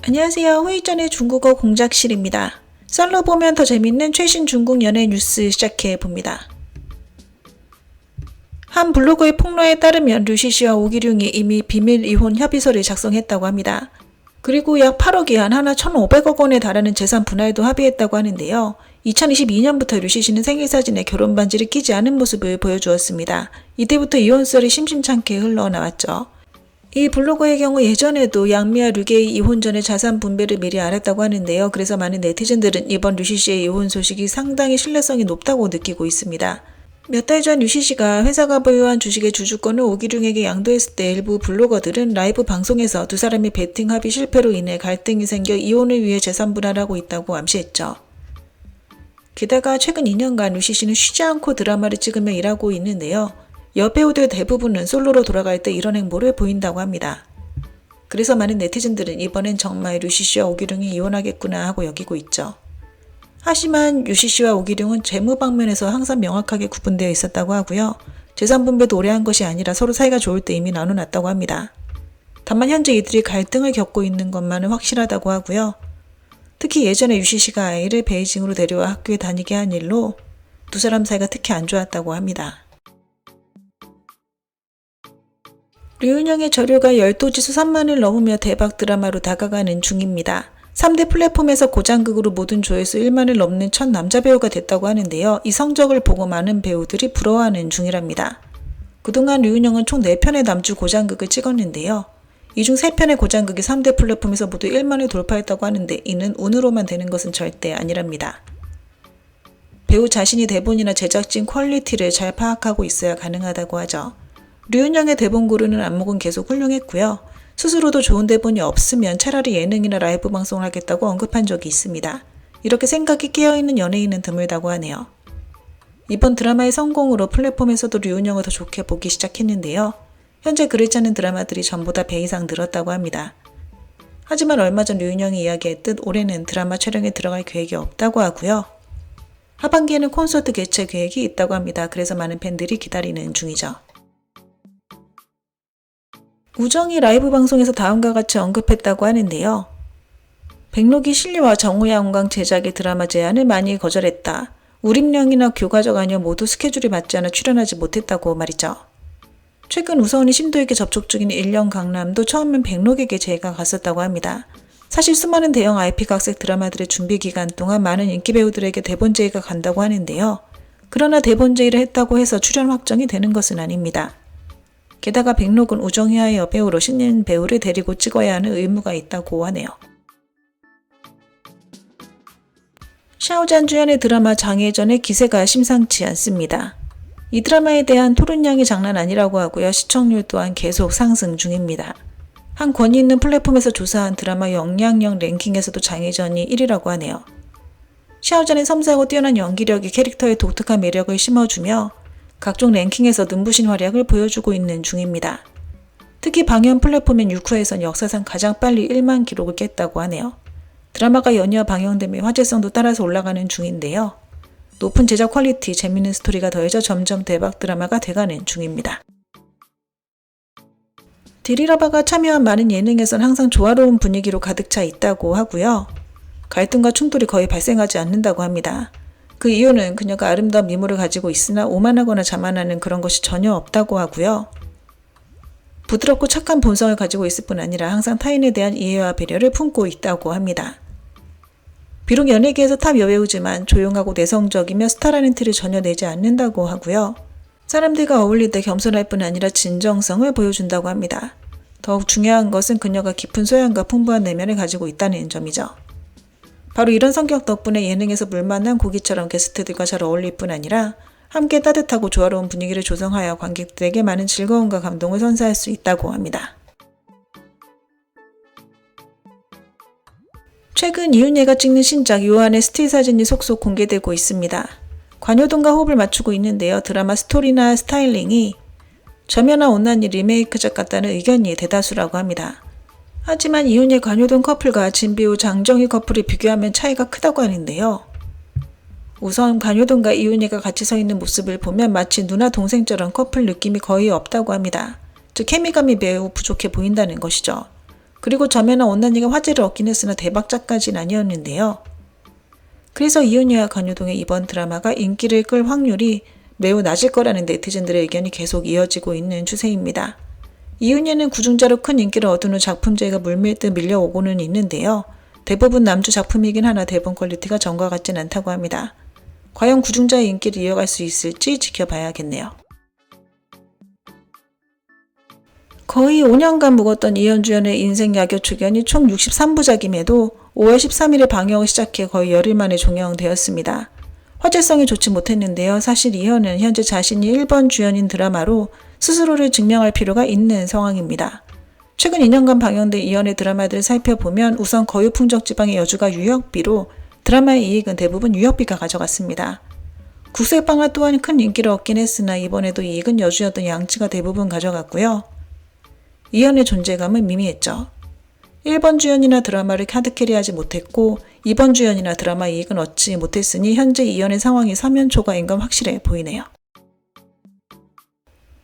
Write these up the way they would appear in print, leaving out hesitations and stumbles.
안녕하세요. 후이전의 중국어 공작실입니다. 썰로 보면 더 재밌는 최신 중국 연예 뉴스 시작해 봅니다. 한 블로그의 폭로에 따르면 류시 씨와 오기룡이 이미 비밀 이혼 협의서를 작성했다고 합니다. 그리고 약 8억이 한 하나 1,500억 원에 달하는 재산 분할도 합의했다고 하는데요. 2022년부터 류시 씨는 생일 사진에 결혼 반지를 끼지 않은 모습을 보여주었습니다. 이때부터 이혼설이 심심찮게 흘러나왔죠. 이 블로거의 경우 예전에도 양미와 류계의 이혼 전에 자산 분배를 미리 알았다고 하는데요. 그래서 많은 네티즌들은 이번 류시 씨의 이혼 소식이 상당히 신뢰성이 높다고 느끼고 있습니다. 몇 달 전 류시 씨가 회사가 보유한 주식의 주주권을 오기룡에게 양도했을 때 일부 블로거들은 라이브 방송에서 두 사람이 베팅 합의 실패로 인해 갈등이 생겨 이혼을 위해 재산 분할하고 있다고 암시했죠. 게다가 최근 2년간 류시 씨는 쉬지 않고 드라마를 찍으며 일하고 있는데요. 여배우들 대부분은 솔로로 돌아갈 때 이런 행보를 보인다고 합니다. 그래서 많은 네티즌들은 이번엔 정말 류시 씨와 오기룡이 이혼하겠구나 하고 여기고 있죠. 하지만 류시 씨와 오기룡은 재무 방면에서 항상 명확하게 구분되어 있었다고 하고요. 재산 분배도 오래 한 것이 아니라 서로 사이가 좋을 때 이미 나눠놨다고 합니다. 다만 현재 이들이 갈등을 겪고 있는 것만은 확실하다고 하고요. 특히 예전에 류시 씨가 아이를 베이징으로 데려와 학교에 다니게 한 일로 두 사람 사이가 특히 안 좋았다고 합니다. 류은영의 저료가 열도지수 3만을 넘으며 대박 드라마로 다가가는 중입니다. 3대 플랫폼에서 고장극으로 모든 조회수 1만을 넘는 첫 남자 배우가 됐다고 하는데요. 이 성적을 보고 많은 배우들이 부러워하는 중이랍니다. 그동안 류은영은 총 4편의 남주 고장극을 찍었는데요. 이 중 3편의 고장극이 3대 플랫폼에서 모두 1만을 돌파했다고 하는데 이는 운으로만 되는 것은 절대 아니랍니다. 배우 자신이 대본이나 제작진 퀄리티를 잘 파악하고 있어야 가능하다고 하죠. 류은영의 대본 고르는 안목은 계속 훌륭했고요. 스스로도 좋은 대본이 없으면 차라리 예능이나 라이브 방송을 하겠다고 언급한 적이 있습니다. 이렇게 생각이 깨어있는 연예인은 드물다고 하네요. 이번 드라마의 성공으로 플랫폼에서도 류은영을 더 좋게 보기 시작했는데요. 현재 그를 짜는 드라마들이 전보다 배 이상 늘었다고 합니다. 하지만 얼마 전 류은영이 이야기했듯 올해는 드라마 촬영에 들어갈 계획이 없다고 하고요. 하반기에는 콘서트 개최 계획이 있다고 합니다. 그래서 많은 팬들이 기다리는 중이죠. 우정이 라이브 방송에서 다음과 같이 언급했다고 하는데요. 백록이 신리와 정우양강 제작의 드라마 제안을 많이 거절했다. 우림령이나 교가적 아녀 모두 스케줄이 맞지 않아 출연하지 못했다고 말이죠. 최근 우서은이 심도에게 접촉 중인 일령 강남도 처음엔 백록에게 제의가 갔었다고 합니다. 사실 수많은 대형 IP 각색 드라마들의 준비 기간 동안 많은 인기 배우들에게 대본 제의가 간다고 하는데요. 그러나 대본 제의를 했다고 해서 출연 확정이 되는 것은 아닙니다. 게다가 백록은 우정희와의 여배우로 신인 배우를 데리고 찍어야 하는 의무가 있다고 하네요. 샤오잔 주연의 드라마 장혜전의 기세가 심상치 않습니다. 이 드라마에 대한 토론량이 장난 아니라고 하고요. 시청률 또한 계속 상승 중입니다. 한 권위 있는 플랫폼에서 조사한 드라마 영향력 랭킹에서도 장혜전이 1위라고 하네요. 샤오잔의 섬세하고 뛰어난 연기력이 캐릭터의 독특한 매력을 심어주며 각종 랭킹에서 눈부신 활약을 보여주고 있는 중입니다. 특히 방영 플랫폼인 유쿠에선 역사상 가장 빨리 1만 기록을 깼다고 하네요. 드라마가 연이어 방영되며 화제성도 따라서 올라가는 중인데요. 높은 제작 퀄리티, 재밌는 스토리가 더해져 점점 대박 드라마가 돼가는 중입니다. 디리라바가 참여한 많은 예능에선 항상 조화로운 분위기로 가득 차 있다고 하고요. 갈등과 충돌이 거의 발생하지 않는다고 합니다. 그 이유는 그녀가 아름다운 미모를 가지고 있으나 오만하거나 자만하는 그런 것이 전혀 없다고 하고요. 부드럽고 착한 본성을 가지고 있을 뿐 아니라 항상 타인에 대한 이해와 배려를 품고 있다고 합니다. 비록 연예계에서 탑 여배우지만 조용하고 내성적이며 스타라는 티를 전혀 내지 않는다고 하고요. 사람들과 어울릴 때 겸손할 뿐 아니라 진정성을 보여준다고 합니다. 더욱 중요한 것은 그녀가 깊은 소양과 풍부한 내면을 가지고 있다는 점이죠. 바로 이런 성격 덕분에 예능에서 물만난 고기처럼 게스트들과 잘 어울릴 뿐 아니라 함께 따뜻하고 조화로운 분위기를 조성하여 관객들에게 많은 즐거움과 감동을 선사할 수 있다고 합니다. 최근 이윤예가 찍는 신작 요한의 스틸 사진이 속속 공개되고 있습니다. 관효동과 호흡을 맞추고 있는데요. 드라마 스토리나 스타일링이 저면화 온난이 리메이크작 같다는 의견이 대다수라고 합니다. 하지만 이윤예 관효동 커플과 진비우 장정희 커플을 비교하면 차이가 크다고 하는데요. 우선 관효동과 이윤예가 같이 서 있는 모습을 보면 마치 누나 동생처럼 커플 느낌이 거의 없다고 합니다. 즉 케미감이 매우 부족해 보인다는 것이죠. 그리고 점에나 온난이가 화제를 얻긴 했으나 대박작까지는 아니었는데요. 그래서 이윤여와 권유동의 이번 드라마가 인기를 끌 확률이 매우 낮을 거라는 네티즌들의 의견이 계속 이어지고 있는 추세입니다. 이윤여는 구중자로 큰 인기를 얻은 후 작품제가 물밀듯 밀려오고는 있는데요. 대부분 남주 작품이긴 하나 대본 퀄리티가 전과 같진 않다고 합니다. 과연 구중자의 인기를 이어갈 수 있을지 지켜봐야겠네요. 거의 5년간 묵었던 이현주연의 인생 야교 출연이 총 63부작임에도 5월 13일에 방영을 시작해 거의 열흘 만에 종영되었습니다. 화제성이 좋지 못했는데요. 사실 이현은 현재 자신이 1번 주연인 드라마로 스스로를 증명할 필요가 있는 상황입니다. 최근 2년간 방영된 이현의 드라마들을 살펴보면 우선 거유풍적 지방의 여주가 유역비로 드라마의 이익은 대부분 유역비가 가져갔습니다. 국색방화 또한 큰 인기를 얻긴 했으나 이번에도 이익은 여주였던 양치가 대부분 가져갔고요. 이현의 존재감은 미미했죠. 1번 주연이나 드라마를 카드캐리하지 못했고 2번 주연이나 드라마 이익은 얻지 못했으니 현재 이현의 상황이 사면초가인 건 확실해 보이네요.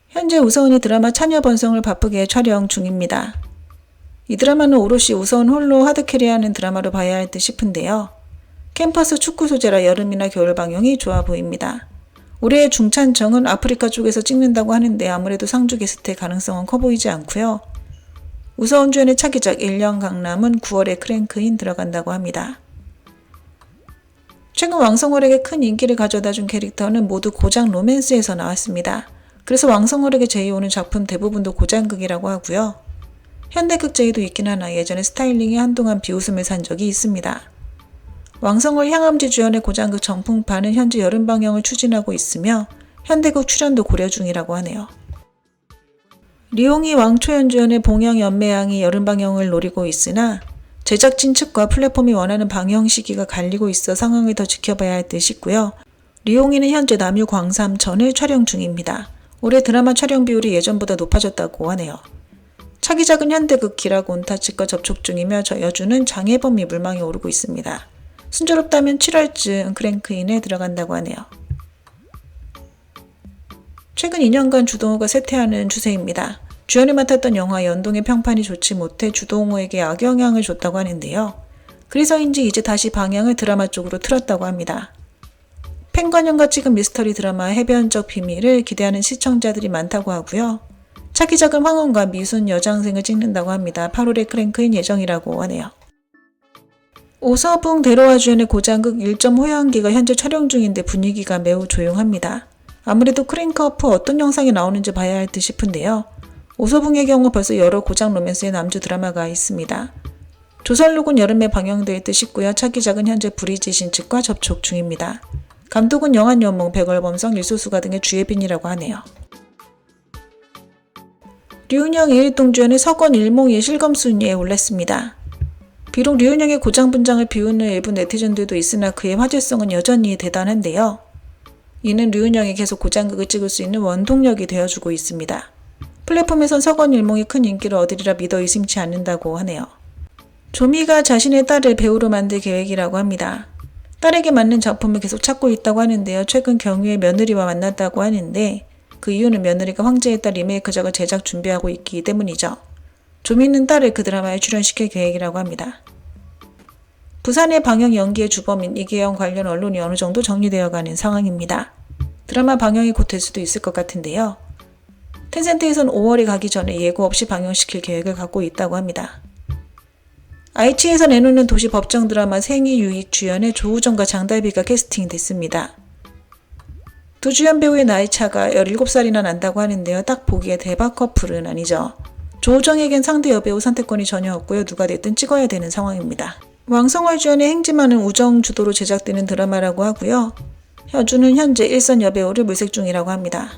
현재 우서은이 드라마 차녀번성을 바쁘게 촬영 중입니다. 이 드라마는 오롯이 우서은 홀로 하드캐리하는 드라마로 봐야 할 듯 싶은데요. 캠퍼스 축구 소재라 여름이나 겨울 방영이 좋아 보입니다. 올해의 중찬청은 아프리카 쪽에서 찍는다고 하는데 아무래도 상주 게스트의 가능성은 커 보이지 않고요. 우서은 주연의 차기작 1년 강남은 9월에 크랭크인 들어간다고 합니다. 최근 왕성월에게 큰 인기를 가져다 준 캐릭터는 모두 고장 로맨스에서 나왔습니다. 그래서 왕성월에게 제의오는 작품 대부분도 고장극이라고 하고요. 현대극 제의도 있긴 하나 예전에 스타일링이 한동안 비웃음을 산 적이 있습니다. 왕성월 향암지 주연의 고장극 정풍파는 현재 여름 방영을 추진하고 있으며 현대극 출연도 고려 중이라고 하네요. 리옹이 왕초연 주연의 봉영연매양이 여름 방영을 노리고 있으나 제작진 측과 플랫폼이 원하는 방영 시기가 갈리고 있어 상황을 더 지켜봐야 할 듯 싶고요. 리옹이는 현재 남유 광삼천을 촬영 중입니다. 올해 드라마 촬영 비율이 예전보다 높아졌다고 하네요. 차기작은 현대극 기라곤타 측과 접촉 중이며 저 여주는 장혜범이 물망에 오르고 있습니다. 순조롭다면 7월쯤 크랭크인에 들어간다고 하네요. 최근 2년간 주동호가 쇠퇴하는 추세입니다. 주연을 맡았던 영화 연동의 평판이 좋지 못해 주동호에게 악영향을 줬다고 하는데요. 그래서인지 이제 다시 방향을 드라마 쪽으로 틀었다고 합니다. 펜관영과 찍은 미스터리 드라마 해변적 비밀을 기대하는 시청자들이 많다고 하고요. 차기작은 황혼과 미순 여장생을 찍는다고 합니다. 8월에 크랭크인 예정이라고 하네요. 오서붕 대로와 주연의 고장극 1점 호연기가 현재 촬영 중인데 분위기가 매우 조용합니다. 아무래도 크랭크업 후 어떤 영상이 나오는지 봐야 할 듯 싶은데요. 오서붕의 경우 벌써 여러 고장 로맨스의 남주 드라마가 있습니다. 조설록은 여름에 방영될 듯 싶고요. 차기작은 현재 브리지 신측과 접촉 중입니다. 감독은 영한여몽, 백월범성, 일소수가 등의 주예빈이라고 하네요. 류은영, 이일동 주연의 서건 일몽이 실검순위에 올랐습니다. 비록 류은영의 고장 분장을 비웃는 일부 네티즌들도 있으나 그의 화제성은 여전히 대단한데요. 이는 류은영이 계속 고장극을 찍을 수 있는 원동력이 되어주고 있습니다. 플랫폼에선 서건 일몽이 큰 인기를 얻으리라 믿어 의심치 않는다고 하네요. 조미가 자신의 딸을 배우로 만들 계획이라고 합니다. 딸에게 맞는 작품을 계속 찾고 있다고 하는데요. 최근 경유의 며느리와 만났다고 하는데 그 이유는 며느리가 황제의 딸 리메이크작을 제작 준비하고 있기 때문이죠. 조미는 딸을 그 드라마에 출연시킬 계획이라고 합니다. 부산의 방영 연기의 주범인 이계영 관련 언론이 어느 정도 정리되어가는 상황입니다. 드라마 방영이 곧 될 수도 있을 것 같은데요. 텐센트에선 5월이 가기 전에 예고 없이 방영시킬 계획을 갖고 있다고 합니다. aichi에서 내놓는 도시 법정 드라마 생이 유익 주연의 조우정과 장달비가 캐스팅됐습니다. 두 주연 배우의 나이 차가 17살이나 난다고 하는데요. 딱 보기에 대박 커플은 아니죠. 조우정에겐 상대 여배우 선택권이 전혀 없고요. 누가 됐든 찍어야 되는 상황입니다. 왕성월 주연의 행지많은 우정 주도로 제작되는 드라마라고 하고요. 여주는 현재 일선 여배우를 물색 중이라고 합니다.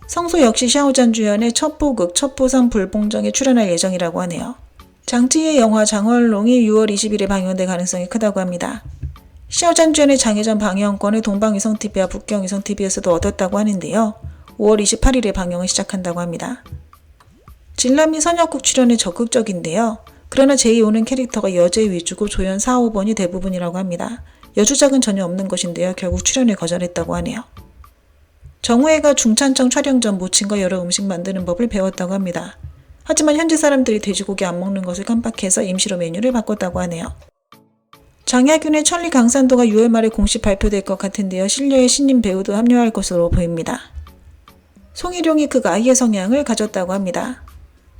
성소 역시 샤오잔 주연의 첩보극 첩보상 불봉정에 출연할 예정이라고 하네요. 장지의 영화 장월롱이 6월 20일에 방영될 가능성이 크다고 합니다. 샤오잔 주연의 장혜전 방영권을 동방위성TV와 북경위성TV에서도 얻었다고 하는데요. 5월 28일에 방영을 시작한다고 합니다. 진람이 선역국 출연에 적극적인데요. 그러나 제2오는 캐릭터가 여제 위주고 조연 4, 5번이 대부분이라고 합니다. 여주작은 전혀 없는 것인데요. 결국 출연을 거절했다고 하네요. 정우혜가 중찬청 촬영 전 모친과 여러 음식 만드는 법을 배웠다고 합니다. 하지만 현지 사람들이 돼지고기 안 먹는 것을 깜빡해서 임시로 메뉴를 바꿨다고 하네요. 장야균의 천리 강산도가 6월 말에 공식 발표될 것 같은데요. 신녀의 신인 배우도 합류할 것으로 보입니다. 송일용이 그 아이의 성향을 가졌다고 합니다.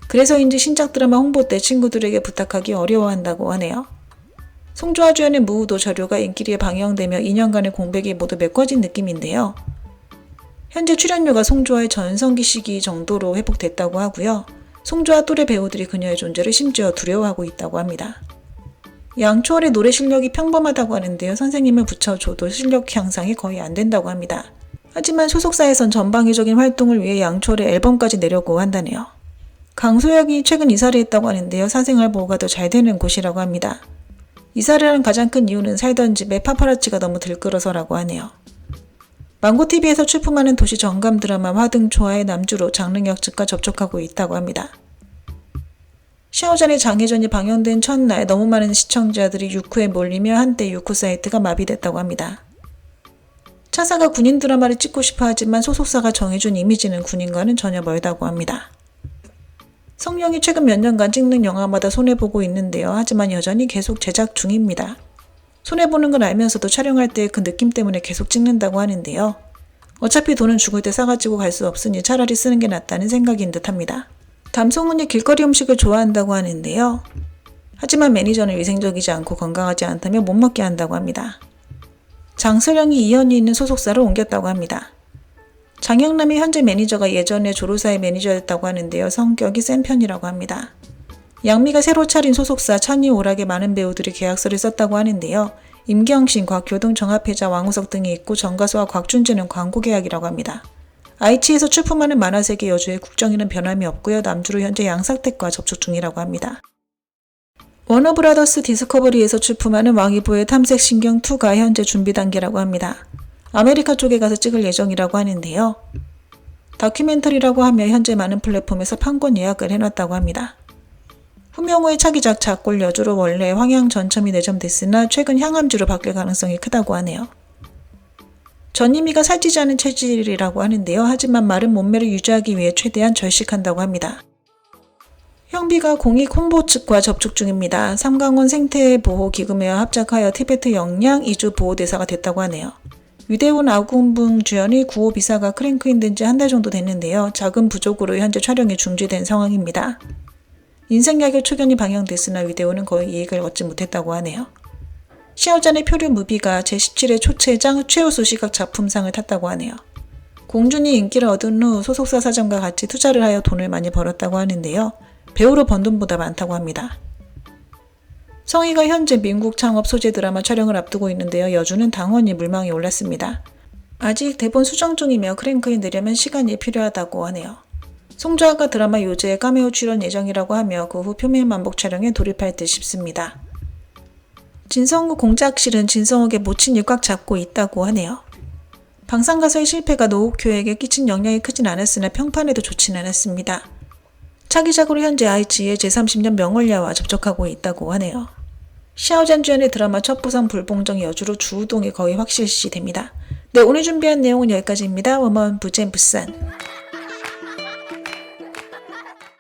그래서인지 신작 드라마 홍보 때 친구들에게 부탁하기 어려워한다고 하네요. 송조화 주연의 무우도 저료가 인기리에 방영되며 2년간의 공백이 모두 메꿔진 느낌인데요. 현재 출연료가 송조화의 전성기 시기 정도로 회복됐다고 하고요. 송조화 또래 배우들이 그녀의 존재를 심지어 두려워하고 있다고 합니다. 양초월의 노래 실력이 평범하다고 하는데요. 선생님을 붙여줘도 실력 향상이 거의 안 된다고 합니다. 하지만 소속사에선 전방위적인 활동을 위해 양초월의 앨범까지 내려고 한다네요. 강소혁이 최근 이사를 했다고 하는데요. 사생활 보호가 더 잘 되는 곳이라고 합니다. 이사를 한 가장 큰 이유는 살던 집에 파파라치가 너무 들끓어서라고 하네요. 망고TV에서 출품하는 도시 정감 드라마 화등초화의 남주로 장릉역 측과 접촉하고 있다고 합니다. 샤오잔의 장혜전이 방영된 첫날 너무 많은 시청자들이 유쿠에 몰리며 한때 유쿠 사이트가 마비됐다고 합니다. 차사가 군인 드라마를 찍고 싶어 하지만 소속사가 정해준 이미지는 군인과는 전혀 멀다고 합니다. 성룡이 최근 몇 년간 찍는 영화마다 손해보고 있는데요. 하지만 여전히 계속 제작 중입니다. 손해보는 걸 알면서도 촬영할 때 그 느낌 때문에 계속 찍는다고 하는데요. 어차피 돈은 죽을 때 싸가지고 갈 수 없으니 차라리 쓰는 게 낫다는 생각인 듯합니다. 담송은이 길거리 음식을 좋아한다고 하는데요. 하지만 매니저는 위생적이지 않고 건강하지 않다며 못 먹게 한다고 합니다. 장서령이 이현이 있는 소속사로 옮겼다고 합니다. 장영남이 현재 매니저가 예전에 조로사의 매니저였다고 하는데요. 성격이 센 편이라고 합니다. 양미가 새로 차린 소속사 천이오락에 많은 배우들이 계약서를 썼다고 하는데요. 임경신, 곽효동, 정합회자, 왕우석 등이 있고 정가수와 곽준재는 광고 계약이라고 합니다. IT에서 출품하는 만화세계 여주의 국정에는 변함이 없고요. 남주로 현재 양삭택과 접촉 중이라고 합니다. 워너브라더스 디스커버리에서 출품하는 왕이보의 탐색신경2가 현재 준비 단계라고 합니다. 아메리카 쪽에 가서 찍을 예정이라고 하는데요. 다큐멘터리라고 하며 현재 많은 플랫폼에서 판권 예약을 해놨다고 합니다. 후명호의 차기작 작골 여주로 원래 황양 전첨이 내점됐으나 최근 향암주로 바뀔 가능성이 크다고 하네요. 전희미가 살찌지 않은 체질이라고 하는데요. 하지만 마른 몸매를 유지하기 위해 최대한 절식한다고 합니다. 형비가 공익 홍보 측과 접촉 중입니다. 삼강원 생태보호기금회와 합작하여 티베트 역량 이주 보호대사가 됐다고 하네요. 위대훈 아군붕 주연의 9호 비사가 크랭크인 된 지 한 달 정도 됐는데요. 자금 부족으로 현재 촬영이 중지된 상황입니다. 인생야결 초견이 방영됐으나 위대훈은 거의 이익을 얻지 못했다고 하네요. 시아오잔의 표류 무비가 제17회 초체장 최우수 시각 작품상을 탔다고 하네요. 공준이 인기를 얻은 후 소속사 사장과 같이 투자를 하여 돈을 많이 벌었다고 하는데요. 배우로 번 돈보다 많다고 합니다. 성희가 현재 민국 창업 소재 드라마 촬영을 앞두고 있는데요. 여주는 당원이 물망에 올랐습니다. 아직 대본 수정 중이며 크랭크인 되려면 시간이 필요하다고 하네요. 송조화가 드라마 요제에 카메오 출연 예정이라고 하며 그 후 표면 반복 촬영에 돌입할 듯 싶습니다. 진성욱 공작실은 진성욱의 모친이 꽉 잡고 있다고 하네요. 방산가서의 실패가 노욱효에게 끼친 영향이 크진 않았으나 평판에도 좋진 않았습니다. 차기작으로 현재 아이치의 제30년 명월야와 접촉하고 있다고 하네요. 샤오잔 주연의 드라마 첩보상 불봉정 여주로 주우동이 거의 확실시됩니다. 네, 오늘 준비한 내용은 여기까지입니다. 워먼 부젠 부산.